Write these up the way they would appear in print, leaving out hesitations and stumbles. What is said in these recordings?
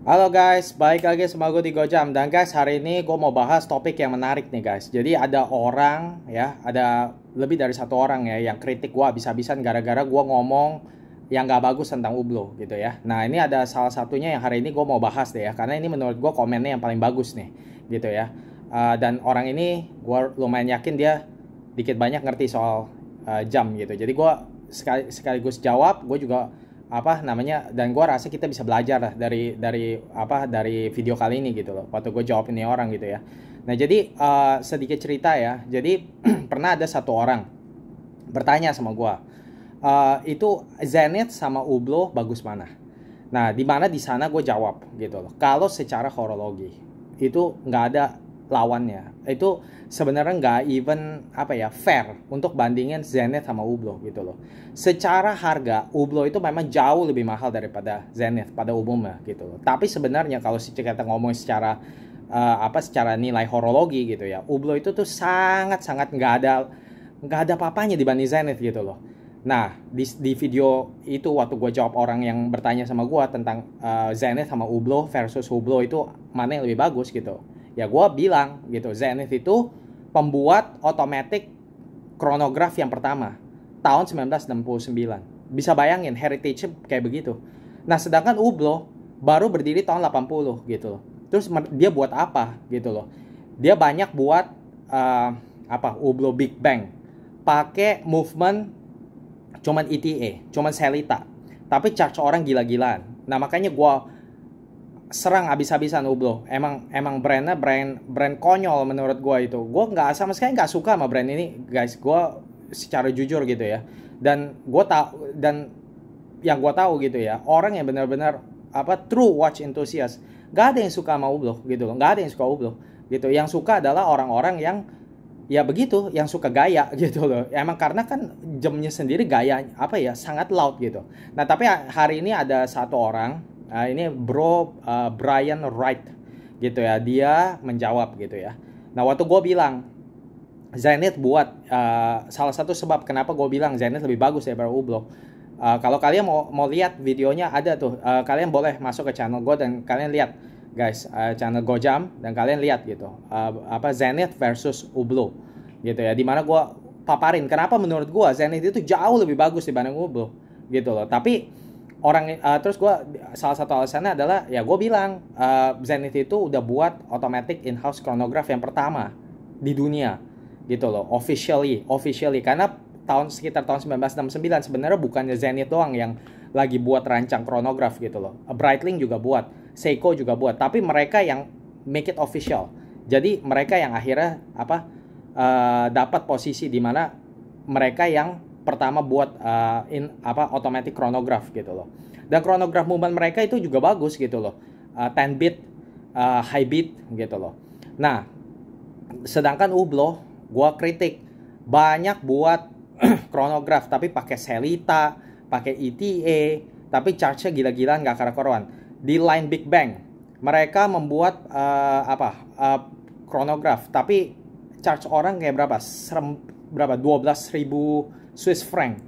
Halo guys, balik lagi sama gue di Gojam. Dan guys, hari ini gue mau bahas topik yang menarik nih guys. Jadi ada orang ya, ada lebih dari satu orang ya yang kritik gue habis-habisan gara-gara gue ngomong yang gak bagus tentang Ublo gitu ya. Nah ini ada salah satunya yang hari ini gue mau bahas deh ya, karena ini menurut gue komennya yang paling bagus nih gitu ya. Dan orang ini gue lumayan yakin dia dikit banyak ngerti soal jam gitu. Jadi gue sekaligus jawab, gue juga apa namanya, dan gue rasa kita bisa belajar lah dari video kali ini gitu loh, waktu gue jawab ini orang gitu ya. Nah jadi sedikit cerita ya. Jadi pernah ada satu orang bertanya sama gue, itu Zenith sama Ublo bagus mana. Nah di sana gue jawab gitu loh, kalau secara horologi itu nggak ada lawannya. Itu sebenarnya nggak even apa ya fair untuk bandingin Zenith sama Ublo gitu loh. Secara harga Ublo itu memang jauh lebih mahal daripada Zenith pada umumnya gitu loh. Tapi sebenarnya kalau kita ngomong secara secara nilai horologi gitu ya, Ublo itu tuh sangat-sangat nggak ada apa-apanya dibanding Zenith gitu loh. Nah, di video itu waktu gue jawab orang yang bertanya sama gue tentang Zenith sama Ublo versus Hublot itu mana yang lebih bagus gitu. Ya gue bilang gitu, Zenith itu pembuat otomatis kronograf yang pertama tahun 1969. Bisa bayangin heritage kayak begitu. Nah, sedangkan Ublo baru berdiri tahun 80 gitu loh. Terus dia buat apa gitu loh. Dia banyak buat Ublo Big Bang. Pakai movement cuman ETA, cuman Selita. Tapi charge orang gila-gilaan. Nah, makanya gue serang abis-abisan Ublo. Emang brandnya brand konyol menurut gue itu. Gue nggak sama sekali nggak suka sama brand ini, guys. Gue secara jujur gitu ya. Dan yang gue tahu gitu ya, orang yang benar-benar true watch enthusiast, nggak ada yang suka sama Ublo gitu loh. Nggak ada yang suka Ublo gitu. Yang suka adalah orang-orang yang ya begitu, yang suka gaya gitu loh. Emang karena kan jamnya sendiri gaya sangat loud gitu. Nah tapi hari ini ada satu orang, ini Brian Wright gitu ya, dia menjawab gitu ya. Nah waktu gue bilang Zenith buat salah satu sebab kenapa gue bilang Zenith lebih bagus daripada Ublo, kalau kalian mau lihat videonya ada tuh, kalian boleh masuk ke channel gue dan kalian lihat guys, channel Gojam, dan kalian lihat gitu Zenith versus Ublo gitu ya, dimana gue paparin kenapa menurut gue Zenith itu jauh lebih bagus dibanding Ublo gitu loh. Tapi terus gue salah satu alasannya adalah ya gue bilang Zenith itu udah buat automatic in-house chronograph yang pertama di dunia gitu loh, officially karena sekitar tahun 1969 sebenarnya bukannya Zenith doang yang lagi buat rancang chronograph gitu loh. Breitling juga buat, Seiko juga buat, tapi mereka yang make it official. Jadi mereka yang akhirnya dapat posisi di mana mereka yang pertama buat automatic chronograph gitu loh. Dan chronograph movement mereka itu juga bagus gitu loh. 10 bit, high bit gitu loh. Nah, sedangkan Ublo gua kritik banyak buat chronograph tapi pakai Selita, pakai ETA, tapi charge-nya gila-gilaan gak karu-karuan. Di line Big Bang mereka membuat chronograph tapi charge orang kayak berapa 12.000 Swiss franc.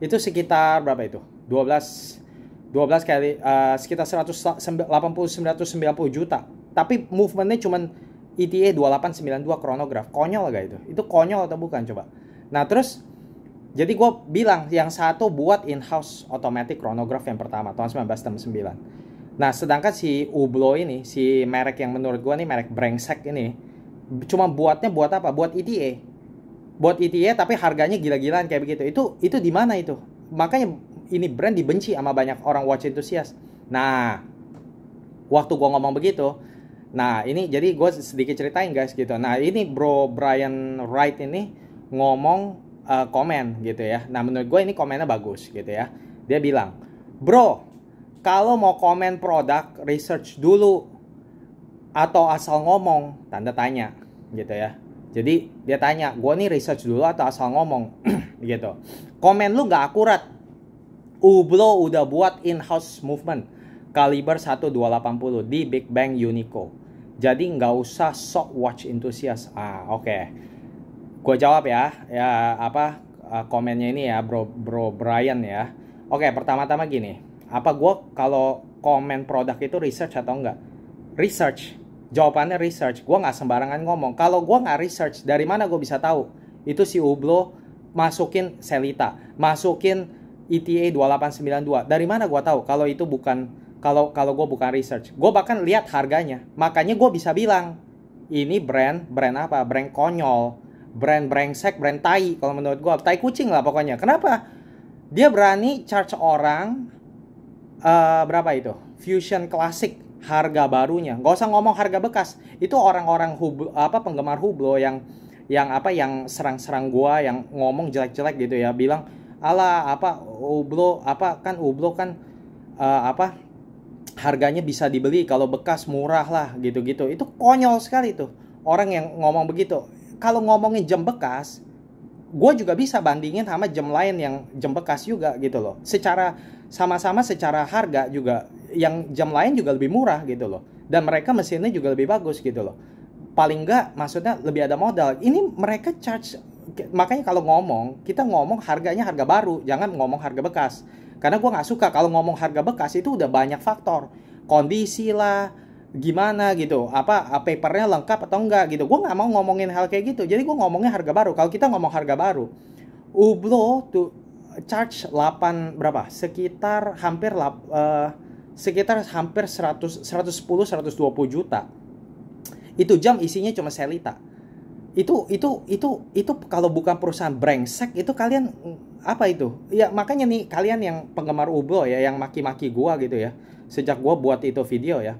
Itu sekitar berapa itu? 12 kali sekitar 180-990 juta. Tapi movementnya cuman ETA 2892 chronograph. Konyol gak itu? Itu konyol atau bukan coba? Nah terus jadi gue bilang yang satu buat in-house automatic chronograph yang pertama tahun 1969. Nah sedangkan si Ublo ini, si merek yang menurut gue nih merek brengsek ini, cuma buat apa? Buat ETA. Buat ETA tapi harganya gila-gilaan kayak begitu. Itu di mana itu? Makanya ini brand dibenci sama banyak orang watch enthusiast. Nah, waktu gue ngomong begitu, nah ini jadi gue sedikit ceritain guys gitu. Nah ini bro Brian Wright ini ngomong komen gitu ya. Nah menurut gue ini komennya bagus gitu ya. Dia bilang, bro kalau mau komen produk research dulu atau asal ngomong, tanda tanya gitu ya. Jadi dia tanya, gue nih research dulu atau asal ngomong gitu. Komen lu gak akurat. Ublo udah buat in-house movement kaliber 1280 di Big Bang Unico. Jadi nggak usah sok watch enthusiast. Oke. Gue jawab ya komennya ini ya bro Brian ya. Oke, pertama-tama gini. Gue kalau komen produk itu research atau enggak? Research. Jawabannya research. Gue nggak sembarangan ngomong. Kalau gue nggak research, dari mana gue bisa tahu itu si Hublot masukin Selita, masukin ETA 2892? Dari mana gue tahu kalau itu bukan, kalau gue bukan research? Gue bahkan lihat harganya. Makanya gue bisa bilang ini brand apa? Brand konyol, brand brengsek, brand tai. Kalau menurut gue tai kucing lah pokoknya. Kenapa? Dia berani charge orang berapa itu? Fusion Classic harga barunya. Gak usah ngomong harga bekas. Itu orang-orang penggemar Hublot yang serang-serang gua, yang ngomong jelek-jelek gitu ya, bilang ala Hublot Hublot kan harganya bisa dibeli, kalau bekas murah lah gitu-gitu. Itu konyol sekali tuh orang yang ngomong begitu. Kalau ngomongin jam bekas, gue juga bisa bandingin sama jam lain yang jam bekas juga gitu loh. Secara sama-sama secara harga juga, yang jam lain juga lebih murah gitu loh. Dan mereka mesinnya juga lebih bagus gitu loh. Paling enggak maksudnya lebih ada modal. Ini mereka charge. Makanya kalau kita ngomong harganya harga baru, jangan ngomong harga bekas. Karena gue nggak suka kalau ngomong harga bekas, itu udah banyak faktor, kondisi lah, gimana gitu, papernya lengkap atau enggak gitu. Gue nggak mau ngomongin hal kayak gitu. Jadi gue ngomongnya harga baru. Kalau kita ngomong harga baru, Hublot tuh charge 8 berapa? Sekitar hampir 110 120 juta. Itu jam isinya cuma Selita. Itu kalau bukan perusahaan brengsek, itu kalian apa itu? Ya makanya nih kalian yang penggemar Hublot ya, yang maki-maki gua gitu ya. Sejak gua buat itu video ya.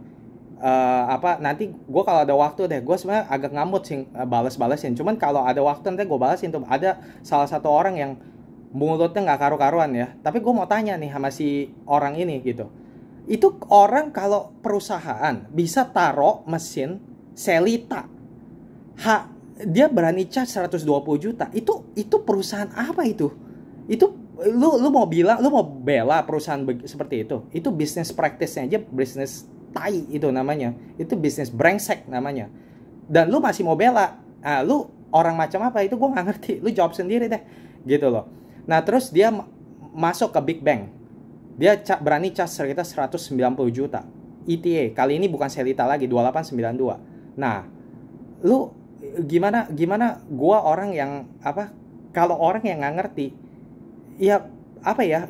Nanti gua kalau ada waktu deh, gua sebenarnya agak ngamut sih balas-balasin. Cuman kalau ada waktu nanti gua balasin tuh. Ada salah satu orang yang mulutnya nggak karu-karuan ya. Tapi gua mau tanya nih sama si orang ini gitu. Itu orang kalau perusahaan bisa taruh mesin Selita, dia berani charge 120 juta. Itu perusahaan apa itu? Itu lu mau bela perusahaan seperti itu? Itu bisnis practice-nya aja bisnis tai itu namanya. Itu bisnis brengsek namanya. Dan lu masih mau bela? Lu orang macam apa? Itu gue nggak ngerti. Lu jawab sendiri deh, gitu loh. Nah terus dia masuk ke Big Bang. Dia berani charge sekitar 190 juta. ETA kali ini bukan Selita lagi, 2892. Nah, lu gimana gua orang yang kalau orang yang nggak ngerti ya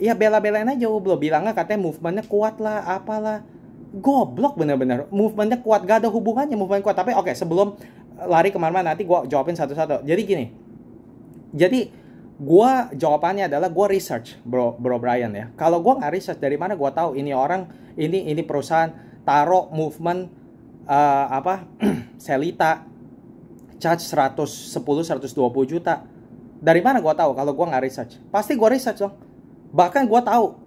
ya bela-belain aja. Hublot bilangnya katanya movementnya kuat lah, apalah, goblok bener-bener. Movementnya kuat, gak ada hubungannya movement kuat. Tapi oke, sebelum lari kemana-mana, nanti gua jawabin satu-satu. Jadi gini, gua jawabannya adalah gua research, bro Brian ya. Kalau gua nggak research, dari mana gua tahu ini orang, ini perusahaan taruh movement Selita charge 110-120 juta. Dari mana gue tahu kalau gue nggak research? Pasti gue research dong. Bahkan gue tahu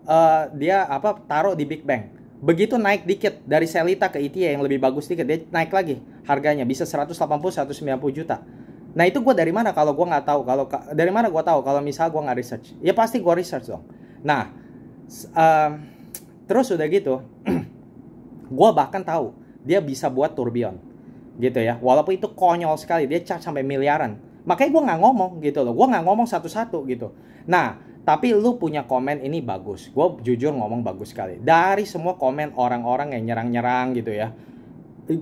dia taruh di Big Bang. Begitu naik dikit dari Selita ke ETA yang lebih bagus dikit, dia naik lagi harganya bisa 180-190 juta. Nah itu gue dari mana kalau gue nggak tahu? Dari mana gue tahu kalau misal gue nggak research? Ya pasti gue research dong. Nah terus udah gitu, gue bahkan tahu dia bisa buat tourbillon gitu ya, walaupun itu konyol sekali, dia charge sampai miliaran. Makanya gue nggak ngomong gitu loh, gue nggak ngomong satu-satu gitu. Nah tapi lu punya komen ini bagus, gue jujur ngomong bagus sekali. Dari semua komen orang-orang yang nyerang-nyerang gitu ya,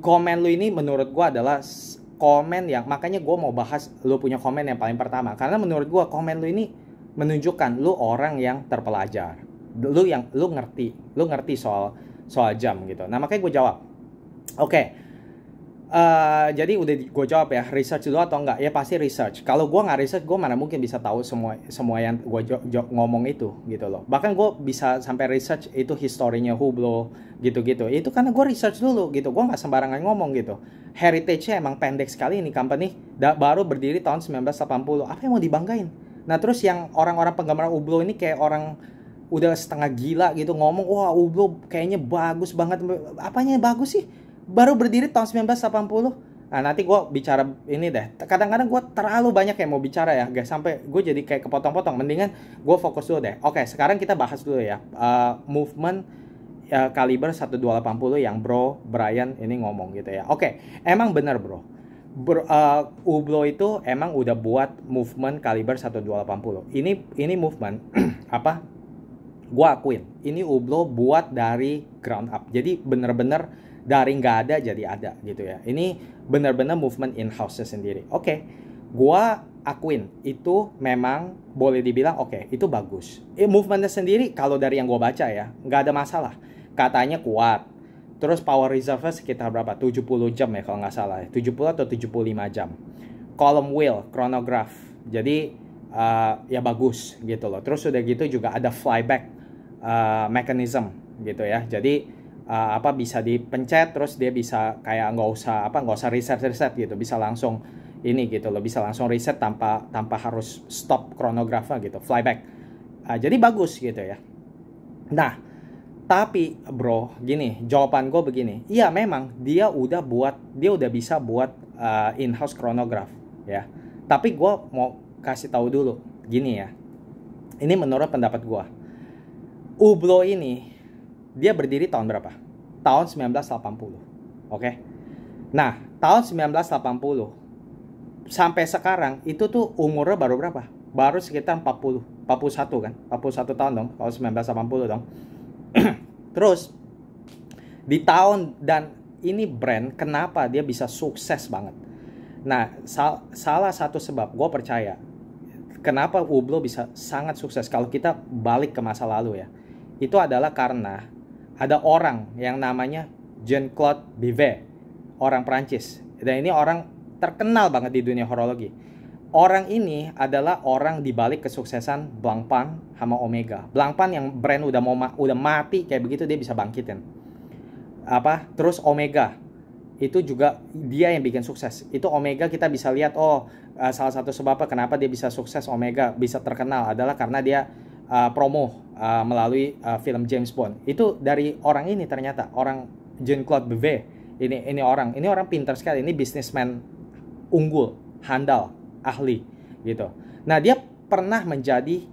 komen lu ini menurut gue adalah komen yang, makanya gue mau bahas lu punya komen yang paling pertama. Karena menurut gue komen lu ini menunjukkan lu orang yang terpelajar, lu ngerti soal jam gitu. Nah makanya gue jawab. Oke. Jadi udah gue jawab ya, research dulu atau enggak? Ya pasti research. Kalau gue nggak research, gue mana mungkin bisa tahu semua yang gue ngomong itu gitu loh. Bahkan gue bisa sampai research itu historinya Hublot gitu-gitu. Itu karena gue research dulu gitu. Gue nggak sembarangan ngomong gitu. Heritage-nya emang pendek sekali ini company. Baru berdiri tahun 1980. Apa yang mau dibanggain? Nah terus yang orang-orang penggemar Hublot ini kayak orang udah setengah gila gitu ngomong, wah Hublot kayaknya bagus banget. Apanya bagus sih? Baru berdiri tahun 1980. Nah nanti gue bicara ini deh. Kadang-kadang gue terlalu banyak yang mau bicara ya guys, sampai gue jadi kayak kepotong-potong. Mendingan gue fokus dulu deh. Oke, sekarang kita bahas dulu ya movement kaliber 1280 yang bro Brian ini ngomong gitu ya. Oke, emang bener bro. Hublot itu emang udah buat movement kaliber 1280. Ini movement gue akuin ini Hublot buat dari ground up, jadi bener-bener dari nggak ada jadi ada gitu ya. Ini bener-bener movement in-house sendiri. Oke, gue akuin itu memang boleh dibilang oke, itu bagus. Movementnya sendiri kalau dari yang gue baca ya nggak ada masalah, katanya kuat. Terus power reserve sekitar berapa, 70 jam ya kalau nggak salah, 70 atau 75 jam. Column wheel chronograph, jadi ya bagus gitu loh. Terus udah gitu juga ada flyback mechanism gitu ya, jadi bisa dipencet terus dia bisa kayak nggak usah reset gitu, bisa langsung ini gitu loh, bisa langsung reset tanpa harus stop chronograph gitu, flyback. Jadi bagus gitu ya. Nah tapi bro gini, jawaban gue begini, iya memang dia udah bisa buat in-house chronograph ya, tapi gue mau kasih tahu dulu gini ya, ini menurut pendapat gue, Hublot ini dia berdiri tahun berapa? Tahun 1980. Oke. Nah, tahun 1980 sampai sekarang itu tuh umurnya baru berapa? Baru sekitar 41 kan? 41 tahun dong, tahun 1980 dong. Terus di tahun, dan ini brand kenapa dia bisa sukses banget. Nah, salah satu sebab gue percaya kenapa Hublot bisa sangat sukses kalau kita balik ke masa lalu ya, itu adalah karena ada orang yang namanya Jean-Claude Bivet, orang Prancis. Dan ini orang terkenal banget di dunia horologi. Orang ini adalah orang di balik kesuksesan Blancpain sama Omega. Blancpain yang brand udah mati kayak begitu dia bisa bangkitin. Terus Omega itu juga dia yang bikin sukses. Itu Omega kita bisa lihat, salah satu sebabnya kenapa dia bisa sukses, Omega bisa terkenal adalah karena dia promo melalui film James Bond. Itu dari orang ini, ternyata orang Jean-Claude Bivet. Ini orang pintar sekali, ini businessman unggul, handal, ahli gitu. Nah, dia pernah menjadi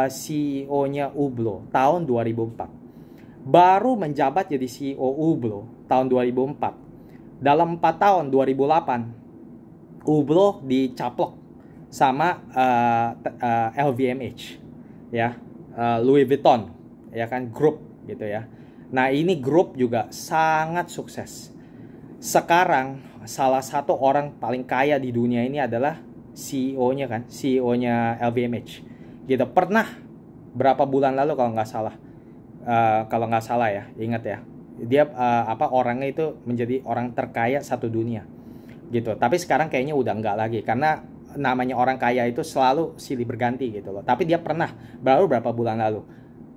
CEO-nya Hublot tahun 2004. Baru menjabat jadi CEO Hublot tahun 2004. Dalam 4 tahun 2008 Hublot dicaplok sama LVMH ya, Louis Vuitton ya kan, grup gitu ya. Nah, ini grup juga sangat sukses. Sekarang salah satu orang paling kaya di dunia ini adalah CEO-nya kan, CEO-nya LVMH gitu. Pernah berapa bulan lalu kalau nggak salah ya, ingat ya, dia orangnya itu menjadi orang terkaya satu dunia gitu. Tapi sekarang kayaknya udah enggak lagi, karena namanya orang kaya itu selalu silih berganti gitu loh. Tapi dia pernah baru berapa bulan lalu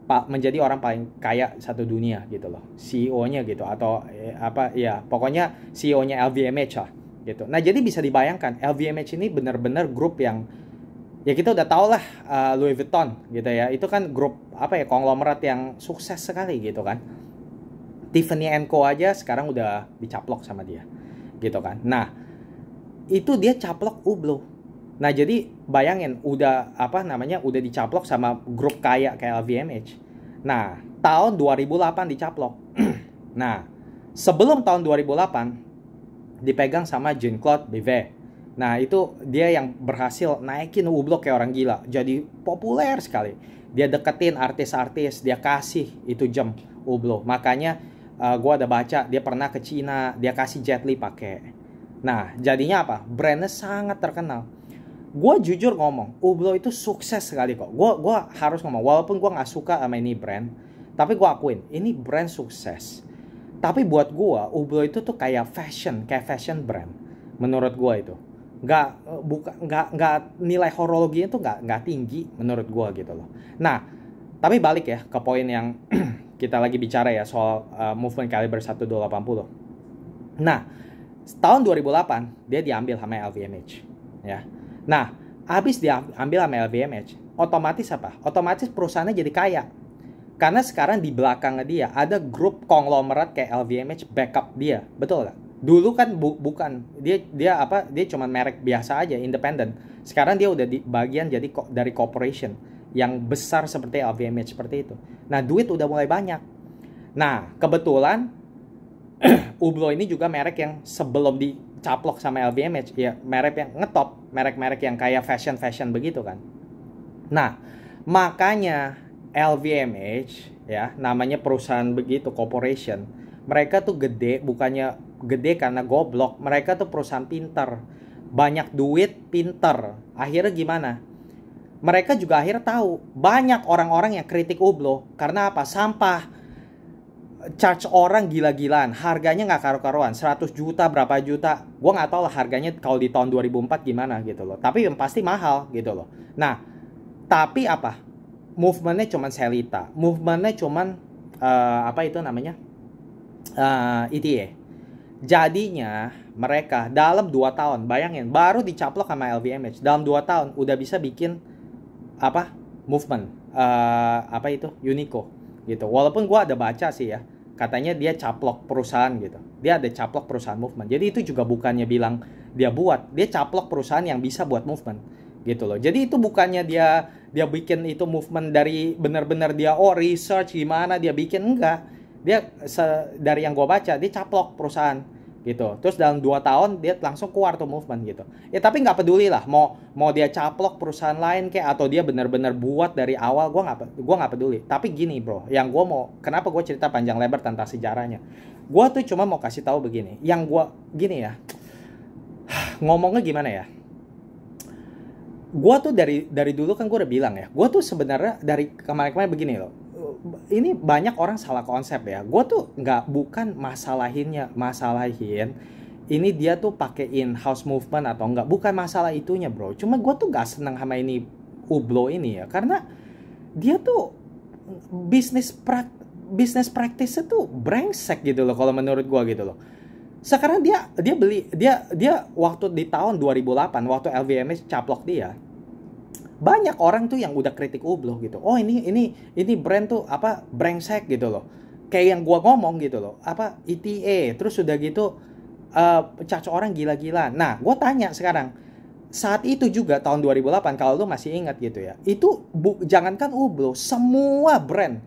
menjadi orang paling kaya satu dunia gitu loh, CEO-nya gitu, atau pokoknya CEO-nya LVMH lah gitu. Nah, jadi bisa dibayangkan LVMH ini benar-benar grup yang ya kita udah tau lah, Louis Vuitton gitu ya, itu kan grup konglomerat yang sukses sekali gitu kan. Tiffany & Co aja sekarang udah dicaplok sama dia gitu kan. Nah, itu dia caplok Hublot. Nah, jadi bayangin udah udah dicaplok sama grup kaya kayak LVMH. Nah, tahun 2008 dicaplok. Nah, sebelum tahun 2008 dipegang sama Jean-Claude Bivet. Nah, itu dia yang berhasil naikin Hublot kayak orang gila. Jadi populer sekali. Dia deketin artis-artis, dia kasih itu jam Hublot. Makanya gue ada baca dia pernah ke Cina, dia kasih Jet Li pakai. Nah, jadinya apa? Brandnya sangat terkenal. Gue jujur ngomong, Hublot itu sukses sekali kok. Gue harus ngomong, walaupun gue nggak suka sama ini brand, tapi gue akuin ini brand sukses. Tapi buat gue, Hublot itu tuh kayak fashion brand. Menurut gue itu nggak nilai horologinya tuh nggak tinggi menurut gue gitu loh. Nah, tapi balik ya ke poin yang kita lagi bicara ya soal movement caliber 1280. Nah, tahun 2008 dia diambil sama LVMH ya. Nah, habis diambil sama LVMH, otomatis apa? Otomatis perusahaannya jadi kaya. Karena sekarang di belakangnya dia ada grup konglomerat kayak LVMH backup dia. Betul gak? Dulu kan bukan. Dia cuma merek biasa aja, independen. Sekarang dia udah di bagian jadi dari corporation yang besar seperti LVMH seperti itu. Nah, duit udah mulai banyak. Nah, kebetulan Hublot ini juga merek yang sebelum dicaplok sama LVMH ya, merek yang ngetop, merek-merek yang kayak fashion begitu kan. Nah, makanya LVMH ya, namanya perusahaan begitu, corporation. Mereka tuh gede, bukannya gede karena goblok. Mereka tuh perusahaan pinter. Banyak duit, pinter. Akhirnya gimana? Mereka juga akhirnya tahu banyak orang-orang yang kritik Hublot karena apa? Sampah, charge orang gila-gilaan, harganya nggak karu-karuan, 100 juta berapa juta, gue nggak tahu lah harganya kalau di tahun 2004 gimana gitu loh, tapi yang pasti mahal gitu loh. Nah, tapi apa? Movementnya cuman Selita, movementnya cuman apa itu namanya, ETA. Jadinya mereka dalam 2 tahun, bayangin, baru dicaplok sama LVMH, dalam 2 tahun udah bisa bikin apa, movement, apa itu, Uniqlo gitu. Walaupun gue ada baca sih ya, katanya dia caplok perusahaan gitu, dia ada caplok perusahaan movement. Jadi itu juga bukannya bilang dia buat, dia caplok perusahaan yang bisa buat movement gitu loh. Jadi itu bukannya dia bikin itu movement dari benar-benar dia research gimana dia bikin, enggak. Dia dari yang gue baca dia caplok perusahaan gitu. Terus dalam 2 tahun dia langsung keluar tuh movement gitu. Ya tapi nggak peduli lah, mau dia caplok perusahaan lain kayak atau dia benar-benar buat dari awal, gue nggak peduli. Tapi gini bro, yang gue mau, kenapa gue cerita panjang lebar tentang sejarahnya, gue tuh cuma mau kasih tahu begini. Yang gue gini ya, ngomongnya gimana ya, gue tuh dari dulu kan gue udah bilang ya, gue tuh sebenarnya dari kemarin-kemarin begini loh. Ini banyak orang salah konsep ya. Gue tuh bukan masalahin ini dia tuh pakai in-house movement atau enggak. Bukan masalah itunya bro. Cuma gue tuh gak seneng sama ini Hublot ini ya. Karena dia tuh bisnis practice-nya tuh brengsek gitu loh kalau menurut gue gitu loh. Sekarang dia waktu di tahun 2008 waktu LVMH caplok dia, banyak orang tuh yang udah kritik Hublot gitu. Oh ini brand tuh apa, brengsek gitu loh. Kayak yang gua ngomong gitu loh. Apa ETA, terus udah gitu caca orang gila-gila. Nah, gua tanya sekarang. Saat itu juga tahun 2008 kalau lu masih ingat gitu ya. Itu jangankan Hublot, semua brand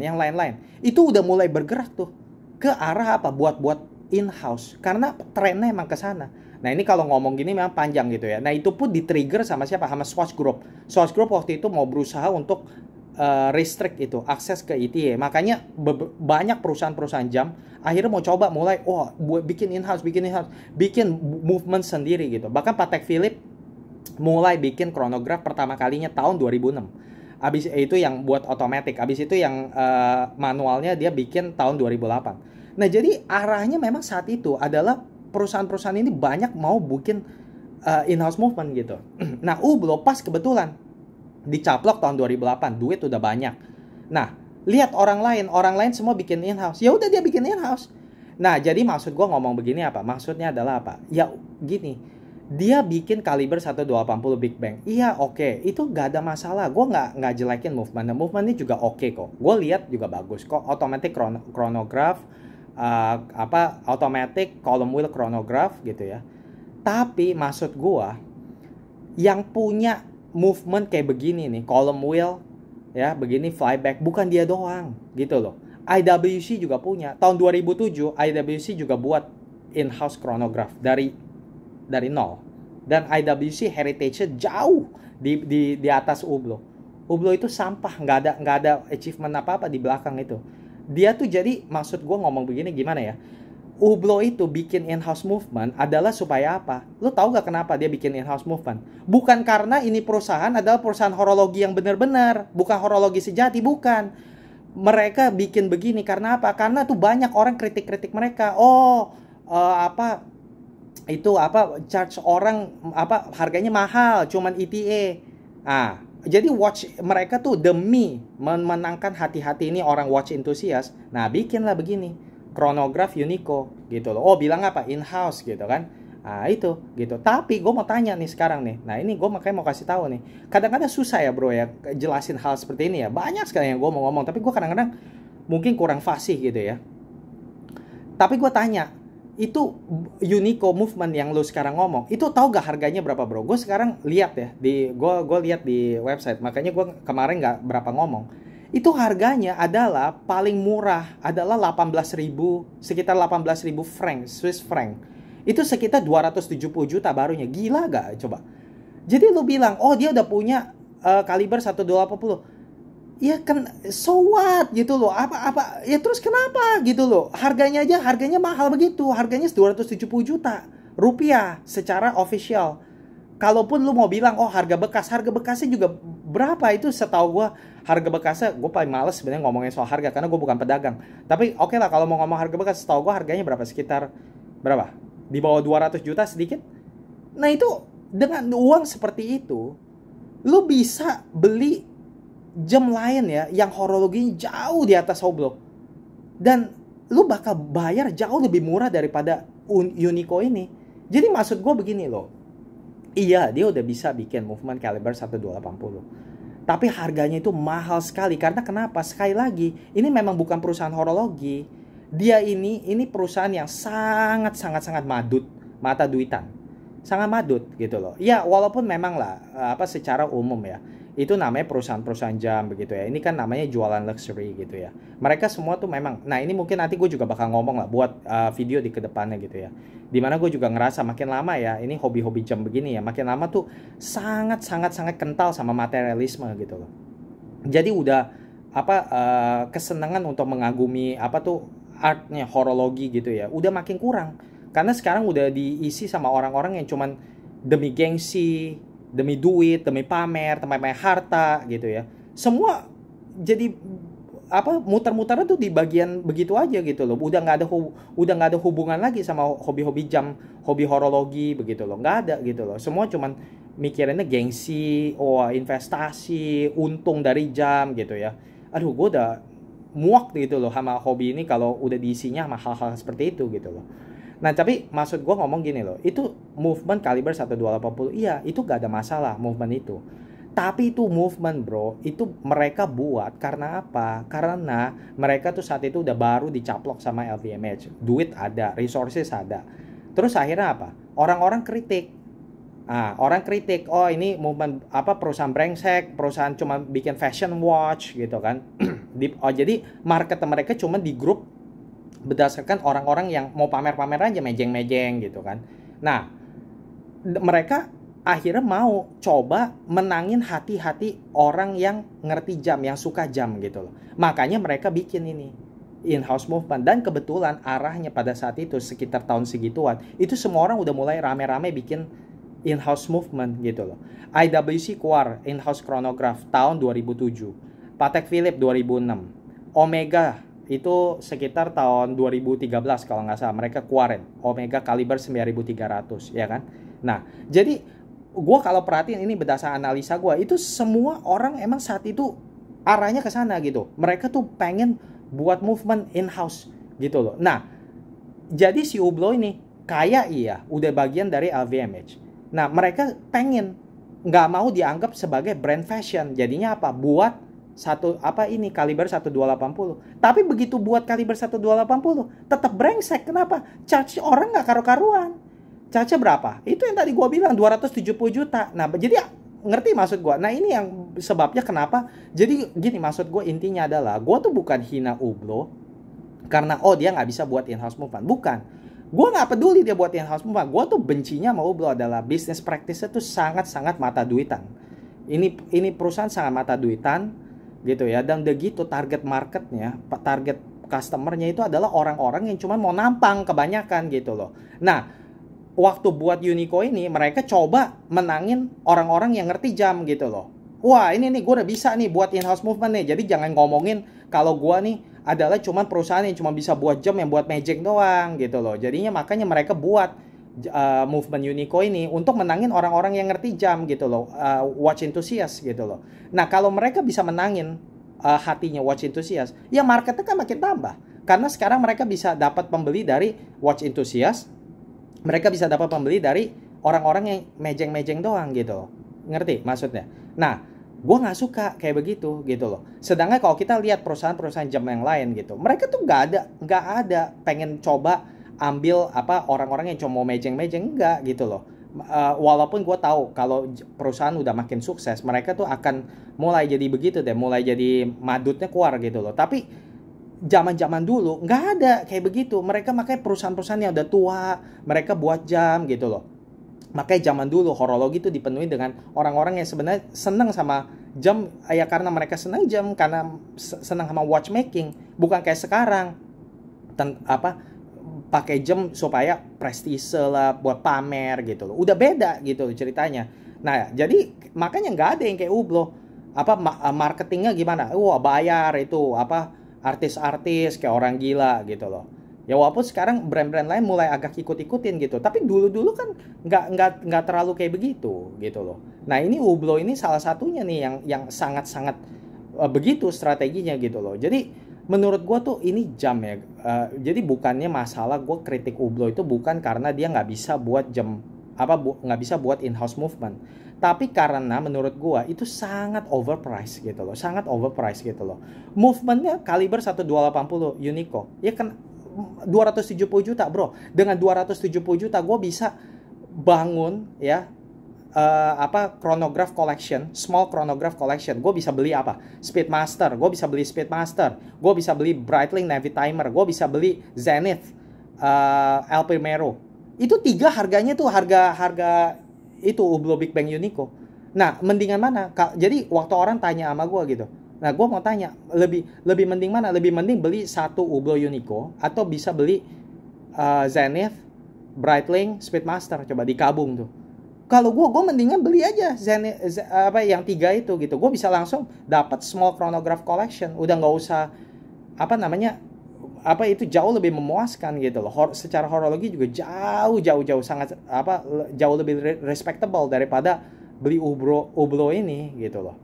yang lain-lain itu udah mulai bergerak tuh ke arah apa? Buat in-house karena trennya emang ke sana. Nah ini kalau ngomong gini memang panjang gitu ya. Nah itu pun di-trigger sama siapa? Sama Swatch Group. Swatch Group waktu itu mau berusaha untuk restrict itu, akses ke ETA. Makanya banyak perusahaan-perusahaan jam akhirnya mau coba mulai, bikin in-house, bikin movement sendiri gitu. Bahkan Patek Philippe mulai bikin chronograph pertama kalinya tahun 2006. Abis itu yang buat otomatis, abis itu yang manualnya dia bikin tahun 2008. Nah jadi arahnya memang saat itu adalah perusahaan-perusahaan ini banyak mau bikin in-house movement gitu. Nah, Hublot pas kebetulan dicaplok tahun 2008, duit udah banyak. Nah, lihat orang lain semua bikin in-house. Ya udah dia bikin in-house. Nah, jadi maksud gue ngomong begini apa? Maksudnya adalah apa? Ya gini, dia bikin kaliber 1280 Big Bang. Iya, oke. Itu gak ada masalah. Gue nggak jelekin movement. Nah, movement ini juga oke kok. Gue lihat juga bagus kok. Automatic chronograph, automatic column wheel chronograph gitu ya. Tapi maksud gua yang punya movement kayak begini nih, column wheel ya, begini flyback, bukan dia doang gitu loh. IWC juga punya. Tahun 2007 IWC juga buat in-house chronograph dari nol. Dan IWC heritage-nya jauh di atas Hublot. Hublot itu sampah, nggak ada achievement apa-apa di belakang itu. Dia tuh jadi, maksud gue ngomong begini gimana ya, Hublot itu bikin in-house movement adalah supaya apa? Lu tahu gak kenapa dia bikin in-house movement? Bukan karena ini perusahaan adalah perusahaan horologi yang benar-benar, bukan horologi sejati, bukan. Mereka bikin begini karena apa? Karena tuh banyak orang kritik-kritik mereka. Charge orang harganya mahal, cuman ETA. Jadi watch mereka tuh demi memenangkan hati-hati ini orang watch enthusiast. Nah, bikinlah begini, chronograph Uniqlo gitu loh. Bilang apa? In-house gitu kan. Nah, itu gitu. Tapi gue mau tanya nih sekarang nih. Nah, ini gue makanya mau kasih tahu nih. Kadang-kadang susah ya bro ya jelasin hal seperti ini ya. Banyak sekali yang gue mau ngomong, tapi gue kadang-kadang mungkin kurang fasih gitu ya. Tapi gue tanya, itu Uniqlo movement yang lu sekarang ngomong, itu tahu gak harganya berapa bro? Gue sekarang lihat ya gue lihat di website, makanya gue kemarin nggak berapa ngomong. Itu harganya adalah paling murah adalah 18.000, sekitar 18.000 franc, Swiss franc. Itu sekitar 270 juta barunya. Gila gak coba? Jadi lu bilang, dia udah punya kaliber 1280. Ya kan, so what gitu loh. Apa ya, terus kenapa gitu loh. Harganya mahal begitu. Harganya 270 juta rupiah secara official. Kalaupun lu mau bilang oh harga bekasnya juga berapa, itu setahu gua harga bekasnya, gue paling males sebenarnya ngomongin soal harga karena gue bukan pedagang. Tapi oke lah, kalau mau ngomong harga bekas, setahu gua harganya berapa, sekitar berapa? Di bawah 200 juta sedikit. Nah itu, dengan uang seperti itu lu bisa beli jam lain ya yang horologinya jauh di atas Hublot, dan lu bakal bayar jauh lebih murah daripada Uniqlo ini. Jadi maksud gue begini loh, iya dia udah bisa bikin movement caliber 1280, tapi harganya itu mahal sekali. Karena kenapa? Sekali lagi, ini memang bukan perusahaan horologi. Dia ini perusahaan yang sangat madut, mata duitan, sangat madut gitu loh. Ya walaupun memang lah secara umum ya, itu namanya perusahaan jam begitu ya. Ini kan namanya jualan luxury gitu ya. Mereka semua tuh memang, nah ini mungkin nanti gue juga bakal ngomong lah buat video di kedepannya gitu ya. Dimana gue juga ngerasa makin lama ya, ini hobi-hobi jam begini ya, makin lama tuh sangat kental sama materialisme gitu loh. Jadi udah kesenangan untuk mengagumi artnya horologi gitu ya, udah makin kurang. Karena sekarang udah diisi sama orang-orang yang cuman demi gengsi, demi duit, demi pamer harta gitu ya. Semua jadi muter-muternya tuh di bagian begitu aja gitu loh. Udah nggak ada hubungan lagi sama hobi-hobi jam, hobi horologi begitu loh. Nggak ada gitu loh. Semua cuman mikirinnya gengsi, investasi, untung dari jam gitu ya. Aduh, gue udah muak gitu loh sama hobi ini kalau udah diisinya sama hal-hal seperti itu gitu loh. Nah tapi maksud gue ngomong gini loh, itu movement kaliber 1280, iya itu gak ada masalah movement itu. Tapi itu movement bro, itu mereka buat karena apa? Karena mereka tuh saat itu udah baru dicaplok sama LVMH. Duit ada, resources ada. Terus akhirnya apa? Orang-orang kritik. Orang kritik, oh ini movement perusahaan brengsek, perusahaan cuma bikin fashion watch gitu kan. Jadi market mereka cuma di grup berdasarkan orang-orang yang mau pamer-pamer aja, mejeng-mejeng gitu kan. Nah, mereka akhirnya mau coba menangin hati-hati orang yang ngerti jam, yang suka jam gitu loh. Makanya mereka bikin ini in-house movement. Dan kebetulan arahnya pada saat itu sekitar tahun segituan, itu semua orang udah mulai rame-rame bikin in-house movement gitu loh. IWC keluar in-house chronograph tahun 2007, Patek Philippe 2006, Omega itu sekitar tahun 2013 kalau nggak salah mereka keluarin Omega kaliber 9300 ya kan. Nah jadi gue kalau perhatiin ini berdasarkan analisa gue, itu semua orang emang saat itu arahnya ke sana gitu. Mereka tuh pengen buat movement in-house gitu loh. Nah jadi si Hublot ini kayak iya udah bagian dari LVMH. Nah mereka pengen nggak mau dianggap sebagai brand fashion, jadinya apa, buat kaliber 1280. Tapi begitu buat kaliber 1280 tetap brengsek. Kenapa? Charge orang nggak karu-karuan. Charge berapa? Itu yang tadi gue bilang 270 juta. Nah jadi ngerti maksud gue. Nah ini yang sebabnya kenapa. Jadi gini, maksud gue intinya adalah gue tuh bukan hina Hublot karena dia nggak bisa buat in-house movement. Bukan. Gue nggak peduli dia buat in-house movement. Gue tuh bencinya sama Hublot adalah business practice-nya tuh sangat mata duitan. Ini perusahaan sangat mata duitan gitu ya. Dan udah gitu target marketnya, target customernya itu adalah orang-orang yang cuma mau nampang kebanyakan gitu loh. Nah waktu buat Uniqlo ini mereka coba menangin orang-orang yang ngerti jam gitu loh. Wah ini nih gue udah bisa nih buat in-house movement nih. Jadi jangan ngomongin kalau gue nih adalah cuma perusahaan yang cuma bisa buat jam, yang buat mejeng doang gitu loh. Jadinya makanya mereka buat movement Uniqlo ini untuk menangin orang-orang yang ngerti jam gitu loh, watch enthusiast gitu loh. Nah kalau mereka bisa menangin hatinya watch enthusiast, ya marketnya kan makin tambah. Karena sekarang mereka bisa dapat pembeli dari watch enthusiast, mereka bisa dapat pembeli dari orang-orang yang mejeng-mejeng doang gitu loh. Ngerti maksudnya? Nah gue nggak suka kayak begitu gitu loh. Sedangkan kalau kita lihat perusahaan-perusahaan jam yang lain gitu, mereka tuh nggak ada pengen coba ambil orang-orang yang cuma mau mejeng-mejeng, enggak gitu loh. Walaupun gue tahu kalau perusahaan udah makin sukses, mereka tuh akan mulai jadi begitu deh, mulai jadi madutnya keluar gitu loh. Tapi zaman-zaman dulu nggak ada kayak begitu. Mereka makanya perusahaan-perusahaan yang udah tua, mereka buat jam gitu loh. Makanya zaman dulu horologi itu dipenuhi dengan orang-orang yang sebenarnya seneng sama Jam ya karena mereka senang jam, karena senang sama watchmaking, bukan kayak sekarang pakai jam supaya prestise lah, buat pamer gitu loh. Udah beda gitu loh ceritanya. Nah, jadi makanya nggak ada yang kayak Ublo. Marketingnya gimana? Wah, bayar itu artis-artis kayak orang gila gitu loh. Ya walaupun sekarang brand-brand lain mulai agak ikut-ikutin gitu. Tapi dulu-dulu kan nggak terlalu kayak begitu gitu loh. Nah, ini Ublo ini salah satunya nih yang sangat-sangat begitu strateginya gitu loh. Jadi menurut gue tuh ini jam ya. Jadi bukannya masalah gue kritik Ublo itu bukan karena dia nggak bisa buat jam nggak bisa buat in-house movement, tapi karena menurut gue itu sangat overpriced gitu loh, sangat overpriced gitu loh. Movementnya kaliber 1280 Uniqlo ya kan 270 juta bro. Dengan 270 juta gue bisa bangun ya chronograph collection, small chronograph collection. Gue bisa beli Speedmaster, gue bisa beli Speedmaster, gue bisa beli Breitling Navitimer, gue bisa beli Zenith, El Primero. Itu 3 harganya tuh harga itu Hublot Big Bang Uniqlo. Nah, mendingan mana? Jadi waktu orang tanya sama gue gitu, nah gue mau tanya, lebih mending mana? Lebih mending beli satu Hublot Uniqlo atau bisa beli Zenith, Breitling, Speedmaster. Coba dikabung tuh. Kalau gue mendingan beli aja yang 3 itu gitu. Gue bisa langsung dapat small chronograph collection. Udah nggak usah itu jauh lebih memuaskan gitu loh. Secara horologi juga jauh sangat jauh lebih respectable daripada beli Hublot ini gitu loh.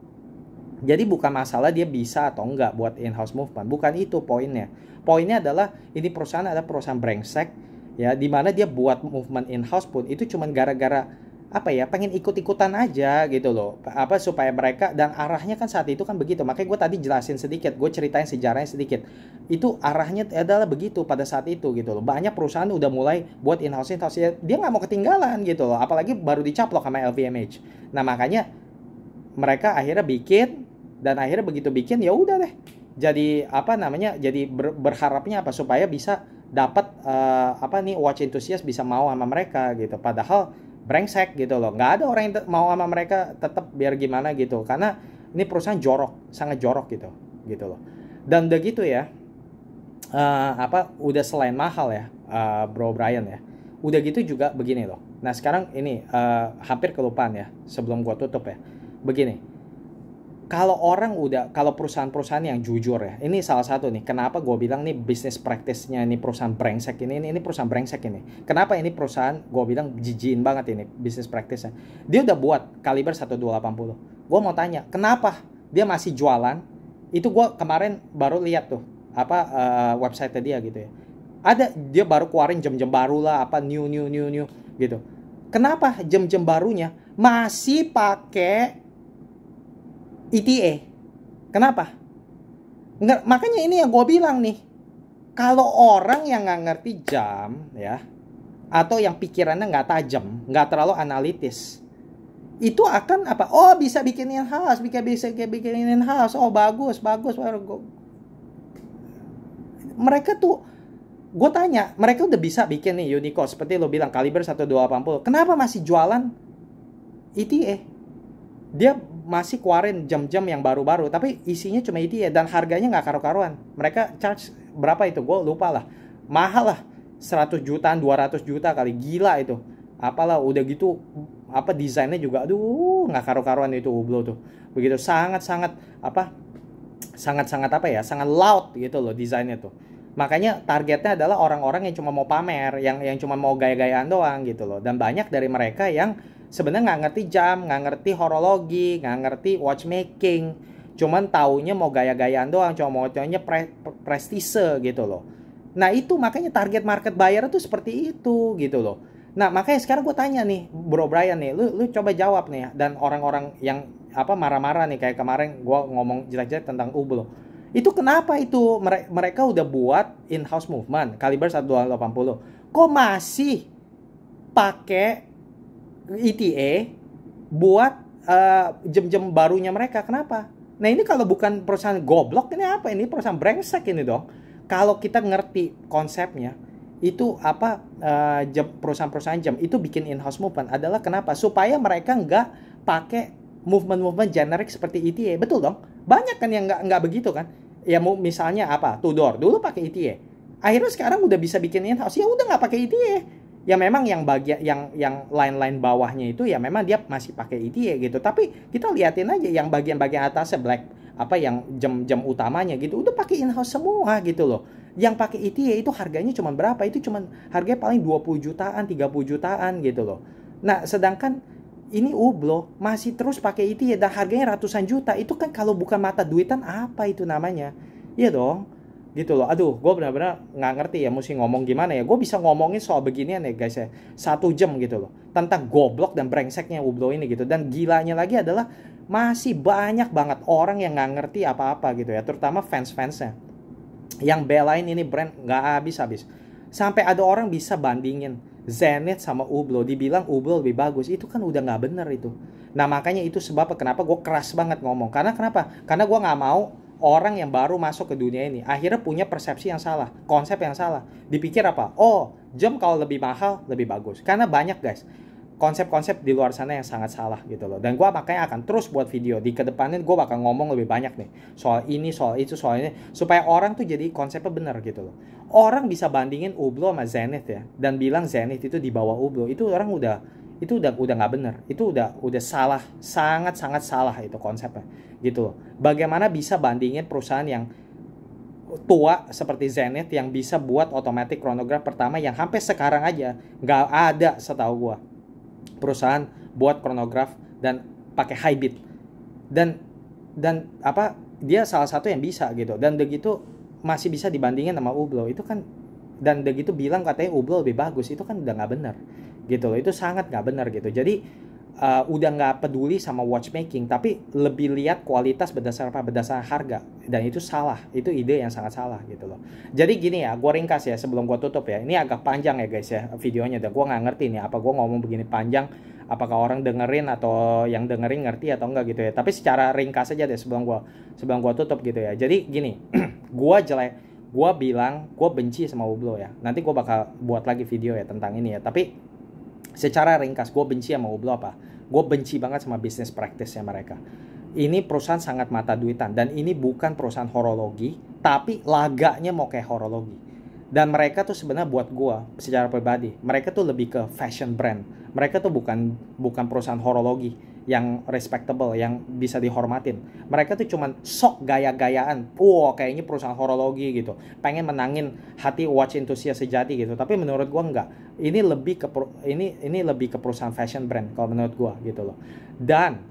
Jadi bukan masalah dia bisa atau enggak buat in-house movement, bukan itu poinnya. Poinnya adalah ini perusahaan adalah perusahaan brengsek ya, dimana dia buat movement in-house pun itu cuma gara-gara pengen ikut-ikutan aja gitu loh, supaya mereka, dan arahnya kan saat itu kan begitu. Makanya gue tadi jelasin sedikit, gue ceritain sejarahnya sedikit. Itu arahnya adalah begitu pada saat itu gitu loh. Banyak perusahaan udah mulai buat in-house ya, dia nggak mau ketinggalan gitu loh, apalagi baru dicaplok sama LVMH. Nah makanya mereka akhirnya bikin, dan akhirnya begitu bikin ya udah deh, jadi jadi berharapnya supaya bisa dapat watch enthusiast bisa mau sama mereka gitu. Padahal brengsek gitu loh, nggak ada orang yang mau sama mereka, tetap biar gimana gitu, karena ini perusahaan jorok, sangat jorok gitu loh. Dan udah gitu ya, udah selain mahal ya, Bro Brian ya, udah gitu juga begini loh. Nah sekarang ini hampir kelupaan ya sebelum gua tutup ya, begini. Kalau perusahaan-perusahaan yang jujur ya, ini salah satu nih, kenapa gue bilang nih bisnis praktisnya ini perusahaan brengsek ini perusahaan brengsek ini. Kenapa ini perusahaan gue bilang jijiin banget ini bisnis praktisnya. Dia udah buat kaliber 1280. Gue mau tanya, kenapa dia masih jualan? Itu gue kemarin baru lihat tuh website dia gitu ya. Ada dia baru keluarin jam-jam baru lah, new gitu. Kenapa jam-jam barunya masih pakai ETA? Kenapa? Nggak, makanya ini yang gue bilang nih, kalau orang yang nggak ngerti jam ya, atau yang pikirannya nggak tajam, nggak terlalu analitis, itu akan bisa bikin in-house, bisa bikin in-house, bagus. Mereka tuh, gue tanya, mereka udah bisa bikin nih Uniqlo seperti lo bilang kaliber 1280, kenapa masih jualan ETA? Dia masih keluarin jam-jam yang baru-baru, tapi isinya cuma ETA dan harganya nggak karu-karuan. Mereka charge berapa itu? Gue lupa lah. Mahal lah, 100 jutaan, 200 juta kali, gila itu. Apalah, udah gitu desainnya juga aduh nggak karu-karuan itu Hublot tuh. Begitu sangat-sangat sangat loud gitu loh desainnya tuh. Makanya targetnya adalah orang-orang yang cuma mau pamer, yang cuma mau gaya-gayaan doang gitu loh. Dan banyak dari mereka yang sebenarnya nggak ngerti jam, nggak ngerti horologi, nggak ngerti watchmaking, cuman taunya mau gaya-gayaan doang, cuma mau taunya prestise gitu loh. Nah itu makanya target market buyer tuh seperti itu gitu loh. Nah makanya sekarang gue tanya nih Bro Brian nih, lu coba jawab nih ya. Dan orang-orang yang marah-marah nih, kayak kemarin gue ngomong jelek-jelek tentang Hublot, itu kenapa itu mereka udah buat in-house movement kaliber 1280, kok masih pakai ETA buat jam-jam barunya mereka? Kenapa? Nah ini kalau bukan perusahaan goblok, ini apa? Ini perusahaan brengsek ini dong. Kalau kita ngerti konsepnya, itu perusahaan-perusahaan jam itu bikin in-house movement adalah kenapa? Supaya mereka nggak pakai movement generik seperti ETA, betul dong? Banyak kan yang nggak begitu kan? Ya misalnya apa? Tudor dulu pakai ETA, akhirnya sekarang udah bisa bikin in-house, ya udah nggak pakai ETA. Ya memang yang bagian yang line-line bawahnya itu ya memang dia masih pakai ETA gitu. Tapi kita liatin aja yang bagian-bagian atasnya black apa yang jam-jam utamanya gitu udah pakai in-house semua gitu loh. Yang pakai ETA itu harganya cuma berapa? Itu cuma harganya paling 20 jutaan, 30 jutaan gitu loh. Nah, sedangkan ini Ublo masih terus pakai ETA dan harganya ratusan juta. Itu kan kalau bukan mata duitan apa itu namanya? Iya dong. Gitu loh, aduh gue benar-benar nggak ngerti ya mesti ngomong gimana ya. Gue bisa ngomongin soal beginian ya guys ya 1 jam gitu loh tentang goblok dan brengseknya Ublo ini gitu. Dan gilanya lagi adalah masih banyak banget orang yang nggak ngerti apa-apa gitu ya, terutama fans-fansnya yang belain ini brand nggak habis-habis. Sampai ada orang bisa bandingin Zenith sama Ublo, dibilang Ublo lebih bagus, itu kan udah nggak bener itu. Nah makanya itu sebab kenapa gue keras banget ngomong, karena kenapa, karena gue nggak mau orang yang baru masuk ke dunia ini akhirnya punya persepsi yang salah, konsep yang salah. Dipikir apa? Oh, jam kalau lebih mahal lebih bagus. Karena banyak guys konsep-konsep di luar sana yang sangat salah gitu loh. Dan gue makanya akan terus buat video di kedepannya, gue bakal ngomong lebih banyak nih soal ini, soal itu, soal ini, supaya orang tuh jadi konsepnya bener gitu loh. Orang bisa bandingin Ublo sama Zenith ya, dan bilang Zenith itu di bawah Ublo, itu orang udah nggak bener, itu udah salah, sangat salah itu konsepnya gitu loh. Bagaimana bisa bandingin perusahaan yang tua seperti Zenith yang bisa buat automatic chronograph pertama yang sampai sekarang aja nggak ada setahu gua perusahaan buat chronograph dan pakai high beat, dan apa dia salah satu yang bisa gitu, dan begitu masih bisa dibandingin sama Ublo itu kan, dan begitu bilang katanya Ublo lebih bagus, itu kan udah nggak bener gitu loh, itu sangat nggak bener gitu. Jadi udah nggak peduli sama watchmaking, tapi lebih lihat kualitas berdasarkan harga, dan itu salah, itu ide yang sangat salah gitu loh. Jadi gini ya, gue ringkas ya sebelum gue tutup ya, ini agak panjang ya guys ya videonya, dan gue nggak ngerti nih apa gue ngomong begini panjang, apakah orang dengerin atau yang dengerin ngerti atau enggak gitu ya. Tapi secara ringkas aja deh sebelum gue tutup gitu ya. Jadi gini, gue bilang gue benci sama Ublo ya, nanti gue bakal buat lagi video ya tentang ini ya. Tapi secara ringkas, gue benci sama Ublo apa? Gue benci banget sama bisnis practice-nya mereka. Ini perusahaan sangat mata duitan, dan ini bukan perusahaan horologi, tapi laganya mau kayak horologi. Dan mereka tuh sebenarnya buat gue secara pribadi, mereka tuh lebih ke fashion brand. Mereka tuh bukan perusahaan horologi yang respectable, yang bisa dihormatin. Mereka tuh cuman sok gaya-gayaan. Kayaknya perusahaan horologi gitu, pengen menangin hati watch enthusiast sejati gitu. Tapi menurut gua enggak. Ini lebih ke perusahaan fashion brand kalau menurut gua gitu loh. Dan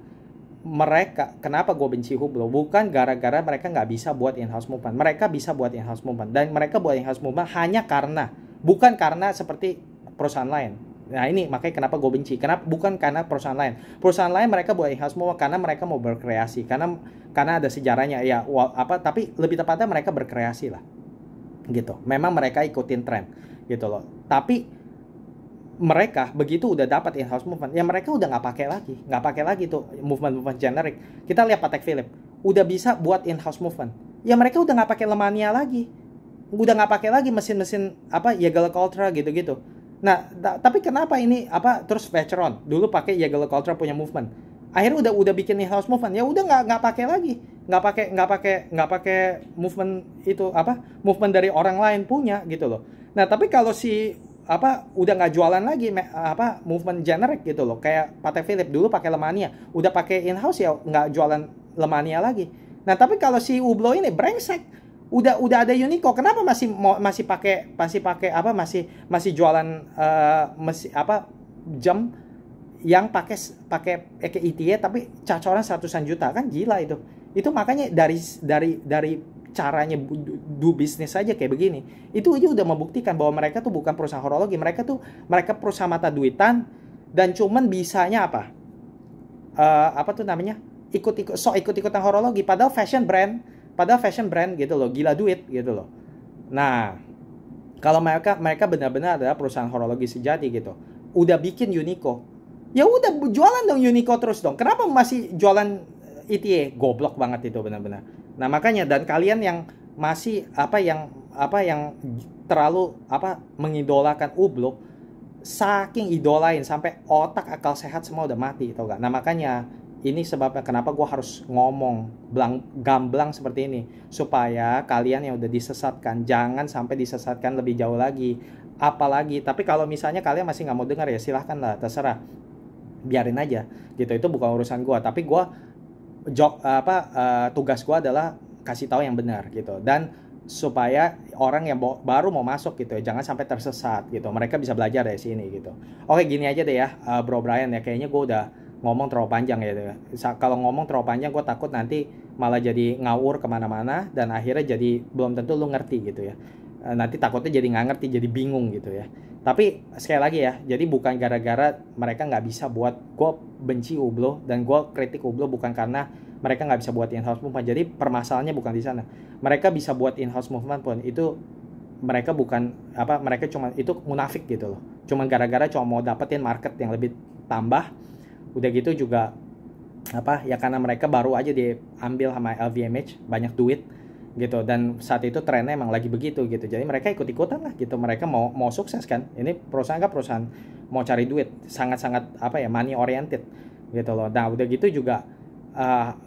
mereka, kenapa gue benci Hublot? Bukan gara-gara mereka nggak bisa buat in-house movement. Mereka bisa buat in-house movement, dan mereka buat in-house movement hanya karena, bukan karena seperti perusahaan lain. Nah ini makanya kenapa gue benci. Kenapa? Bukan karena perusahaan lain. Perusahaan lain mereka buat in-house movement karena mereka mau berkreasi, karena ada sejarahnya ya. Tapi lebih tepatnya mereka berkreasi lah, gitu. Memang mereka ikutin tren, gitu loh. Tapi mereka begitu udah dapat in-house movement, ya mereka udah nggak pakai lagi tuh movement generic. Kita lihat Patek Philippe udah bisa buat in-house movement, ya mereka udah nggak pakai Lemania lagi, udah nggak pakai lagi mesin-mesin apa Jaeger-LeCoultre gitu. Nah tapi kenapa ini terus Vacheron dulu pakai Jaeger-LeCoultre punya movement, akhirnya udah bikin in-house movement, ya udah nggak pakai lagi, nggak pakai movement itu movement dari orang lain punya gitu loh. Nah tapi kalau si udah nggak jualan lagi movement generic gitu loh, kayak Patek Philippe dulu pakai Lemania, udah pakai in-house ya nggak jualan Lemania lagi. Nah tapi kalau si Hublot ini brengsek, udah ada Uniqlo, kenapa masih pakai masih jualan jam yang pakai ETA tapi cacoran 100-an juta, kan gila itu. Makanya dari caranya do bisnis aja kayak begini, itu aja udah membuktikan bahwa mereka tuh bukan perusahaan horologi, mereka perusahaan mata duitan, dan cuman bisanya ikut-ikutan horologi, padahal fashion brand gitu loh, gila duit gitu loh. Nah kalau mereka benar-benar adalah perusahaan horologi sejati gitu, udah bikin Uniqlo, ya udah jualan dong Uniqlo terus dong, kenapa masih jualan ETA? Goblok banget itu benar-benar. Nah makanya, dan kalian yang masih yang terlalu mengidolakan Hublot, saking idolain sampai otak akal sehat semua udah mati, tau gak? Nah makanya ini sebabnya kenapa gue harus ngomong gamblang seperti ini, supaya kalian yang udah disesatkan jangan sampai disesatkan lebih jauh lagi. Apalagi, tapi kalau misalnya kalian masih nggak mau dengar ya silahkan lah, terserah, biarin aja gitu, itu bukan urusan gue. Tapi gue tugas gue adalah kasih tahu yang benar gitu, dan supaya orang yang baru mau masuk gitu jangan sampai tersesat gitu, mereka bisa belajar dari sini gitu. Oke, gini aja deh ya, Bro Brian ya, kayaknya gue udah ngomong terlalu panjang ya. Kalau ngomong terlalu panjang gue takut nanti malah jadi ngawur kemana-mana dan akhirnya jadi belum tentu lu ngerti gitu ya. Nanti takutnya jadi nggak ngerti, jadi bingung gitu ya. Tapi sekali lagi ya, jadi bukan gara-gara mereka nggak bisa buat, gue benci Ublo dan gue kritik Ublo bukan karena mereka nggak bisa buat in-house movement. Jadi permasalahannya bukan di sana. Mereka bisa buat in-house movement pun itu mereka bukan mereka cuma itu munafik gitu loh. Cuma gara-gara cuma mau dapetin market yang lebih tambah. Udah gitu juga ya karena mereka baru aja diambil sama LVMH, banyak duit gitu, dan saat itu trennya emang lagi begitu gitu, jadi mereka ikut-ikutan lah gitu, mereka mau sukses kan. Ini perusahaan mau cari duit, sangat-sangat money oriented gitu loh. Nah udah gitu juga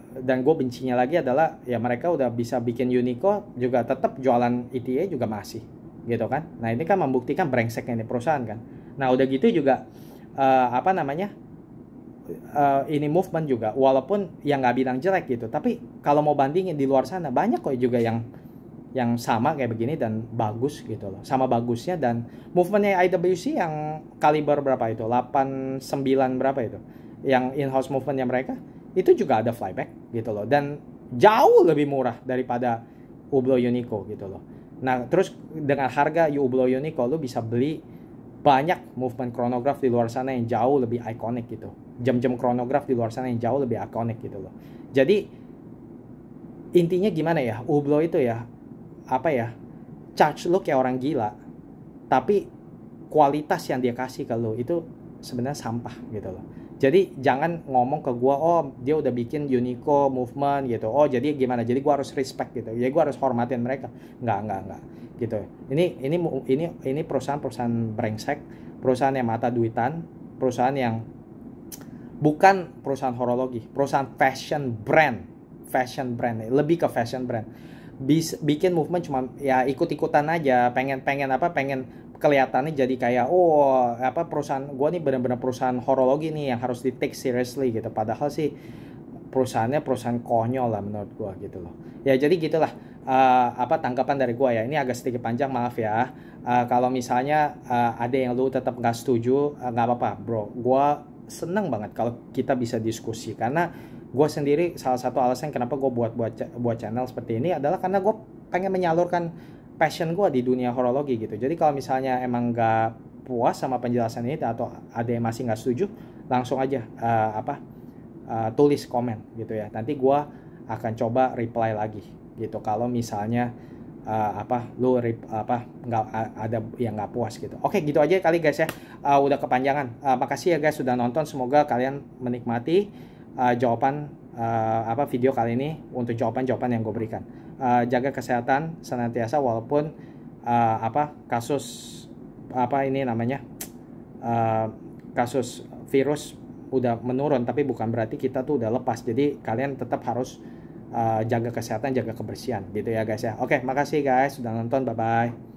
dan gue bencinya lagi adalah ya mereka udah bisa bikin Uniqlo juga tetap jualan ETA juga masih gitu kan. Nah ini kan membuktikan brengseknya ini perusahaan kan. Nah udah gitu juga ini movement juga, walaupun yang nggak bilang jelek gitu, tapi kalau mau bandingin di luar sana banyak kok juga yang sama kayak begini dan bagus gitu loh, sama bagusnya. Dan movementnya IWC yang kaliber berapa itu, 89 berapa itu, yang in-house movementnya mereka itu juga ada flyback gitu loh, dan jauh lebih murah daripada Hublot Uniqlo gitu loh. Nah terus dengan harga Hublot Uniqlo lu bisa beli banyak movement chronograph di luar sana yang jauh lebih ikonik gitu, jam-jam chronograph di luar sana yang jauh lebih ikonik gitu loh. Jadi intinya gimana ya, Hublot itu ya charge lu kayak orang gila, tapi kualitas yang dia kasih ke lu itu sebenarnya sampah gitu loh. Jadi jangan ngomong ke gua, oh dia udah bikin Uniqlo movement gitu, oh jadi gimana, jadi gua harus respect gitu, jadi gua harus hormatin mereka. Enggak gitu. Ini perusahaan brengsek, perusahaan yang mata duitan, perusahaan yang bukan perusahaan horologi, perusahaan fashion brand, lebih ke fashion brand. Bikin movement cuma ya ikut-ikutan aja, pengen kelihatannya jadi kayak perusahaan gue nih benar-benar perusahaan horologi nih yang harus di take seriously gitu, padahal sih perusahaannya perusahaan konyol lah menurut gue gitu loh ya. Jadi gitulah tanggapan dari gue ya, ini agak sedikit panjang, maaf ya. Kalau misalnya ada yang lu tetap nggak setuju, nggak apa-apa bro, gue seneng banget kalau kita bisa diskusi, karena gue sendiri salah satu alasan kenapa gue buat channel seperti ini adalah karena gue pengen menyalurkan passion gue di dunia horologi gitu. Jadi kalau misalnya emang nggak puas sama penjelasan ini atau ada yang masih nggak setuju, langsung aja tulis komen gitu ya. Nanti gue akan coba reply lagi gitu. Kalau misalnya nggak ada yang nggak puas gitu. Oke, gitu aja kali guys ya. Udah kepanjangan. Makasih ya guys sudah nonton. Semoga kalian menikmati jawaban video kali ini untuk jawaban-jawaban yang gue berikan. Jaga kesehatan senantiasa, walaupun kasus kasus virus udah menurun, tapi bukan berarti kita tuh udah lepas. Jadi kalian tetap harus jaga kesehatan, jaga kebersihan gitu ya guys ya. Oke, makasih guys sudah nonton, bye bye.